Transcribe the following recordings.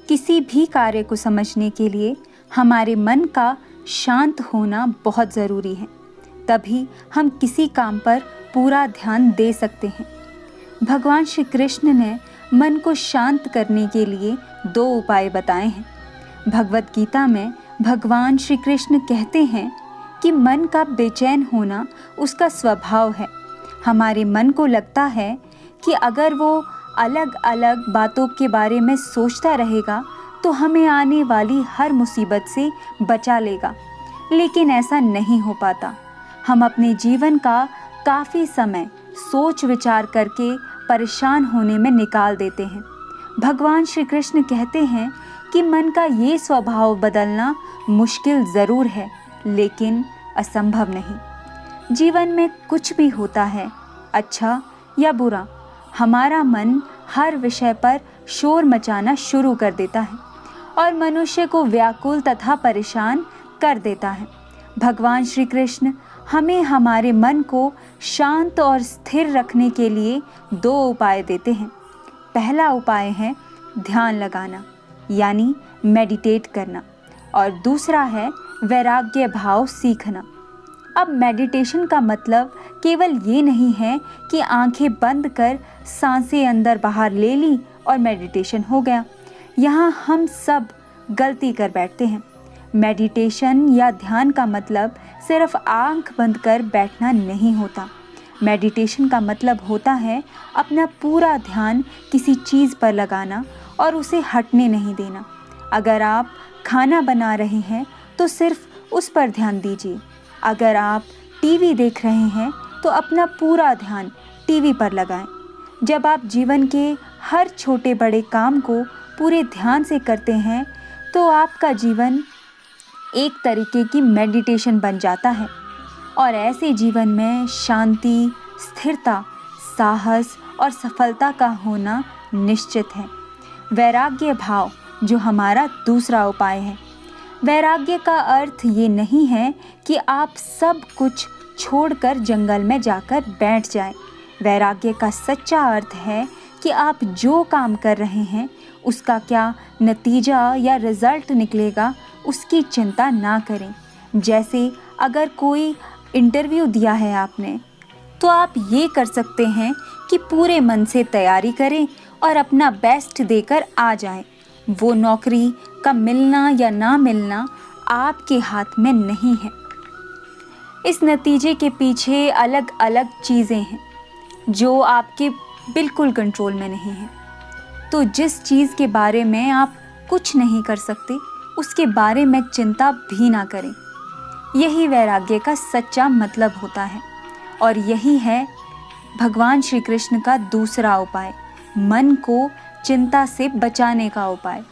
किसी भी कार्य को समझने के लिए हमारे मन का शांत होना बहुत ज़रूरी है। तभी हम किसी काम पर पूरा ध्यान दे सकते हैं। भगवान श्री कृष्ण ने मन को शांत करने के लिए 2 उपाय बताए हैं। भगवत गीता में भगवान श्री कृष्ण कहते हैं कि मन का बेचैन होना उसका स्वभाव है। हमारे मन को लगता है कि अगर वो अलग अलग बातों के बारे में सोचता रहेगा तो हमें आने वाली हर मुसीबत से बचा लेगा, लेकिन ऐसा नहीं हो पाता। हम अपने जीवन का काफ़ी समय सोच विचार करके परेशान होने में निकाल देते हैं। भगवान श्री कृष्ण कहते हैं कि मन का ये स्वभाव बदलना मुश्किल ज़रूर है, लेकिन असंभव नहीं। जीवन में कुछ भी होता है, अच्छा या बुरा, हमारा मन हर विषय पर शोर मचाना शुरू कर देता है और मनुष्य को व्याकुल तथा परेशान कर देता है। भगवान श्री कृष्ण हमें हमारे मन को शांत और स्थिर रखने के लिए 2 उपाय देते हैं। पहला उपाय है ध्यान लगाना, यानी मेडिटेट करना, और दूसरा है वैराग्य भाव सीखना। अब मेडिटेशन का मतलब केवल ये नहीं है कि आंखें बंद कर सांसें अंदर बाहर ले ली और मेडिटेशन हो गया। यहाँ हम सब गलती कर बैठते हैं। मेडिटेशन या ध्यान का मतलब सिर्फ आंख बंद कर बैठना नहीं होता। मेडिटेशन का मतलब होता है अपना पूरा ध्यान किसी चीज़ पर लगाना और उसे हटने नहीं देना। अगर आप खाना बना रहे हैं तो सिर्फ उस पर ध्यान दीजिए। अगर आप टीवी देख रहे हैं तो अपना पूरा ध्यान टीवी पर लगाएं। जब आप जीवन के हर छोटे बड़े काम को पूरे ध्यान से करते हैं तो आपका जीवन एक तरीके की मेडिटेशन बन जाता है, और ऐसे जीवन में शांति, स्थिरता, साहस और सफलता का होना निश्चित है। वैराग्य भाव जो हमारा दूसरा उपाय है। वैराग्य का अर्थ ये नहीं है कि आप सब कुछ छोड़कर जंगल में जाकर बैठ जाएं। वैराग्य का सच्चा अर्थ है कि आप जो काम कर रहे हैं उसका क्या नतीजा या रिज़ल्ट निकलेगा उसकी चिंता ना करें। जैसे अगर कोई इंटरव्यू दिया है आपने, तो आप ये कर सकते हैं कि पूरे मन से तैयारी करें और अपना बेस्ट देकर आ जाएं। वो नौकरी का मिलना या ना मिलना आपके हाथ में नहीं है। इस नतीजे के पीछे अलग अलग चीज़ें हैं जो आपके बिल्कुल कंट्रोल में नहीं है। तो जिस चीज़ के बारे में आप कुछ नहीं कर सकते उसके बारे में चिंता भी ना करें। यही वैराग्य का सच्चा मतलब होता है, और यही है भगवान श्री कृष्ण का दूसरा उपाय, मन को चिंता से बचाने का उपाय।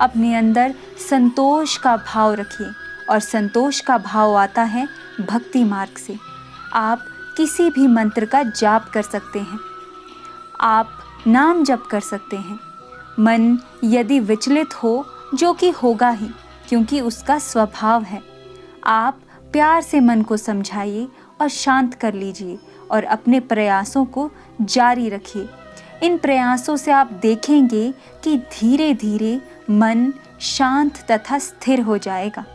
अपने अंदर संतोष का भाव रखिए, और संतोष का भाव आता है भक्ति मार्ग से। आप किसी भी मंत्र का जाप कर सकते हैं, आप नाम जप कर सकते हैं। मन यदि विचलित हो, जो कि होगा ही क्योंकि उसका स्वभाव है, आप प्यार से मन को समझाइए और शांत कर लीजिए और अपने प्रयासों को जारी रखिए। इन प्रयासों से आप देखेंगे कि धीरे धीरे मन शांत तथा स्थिर हो जाएगा।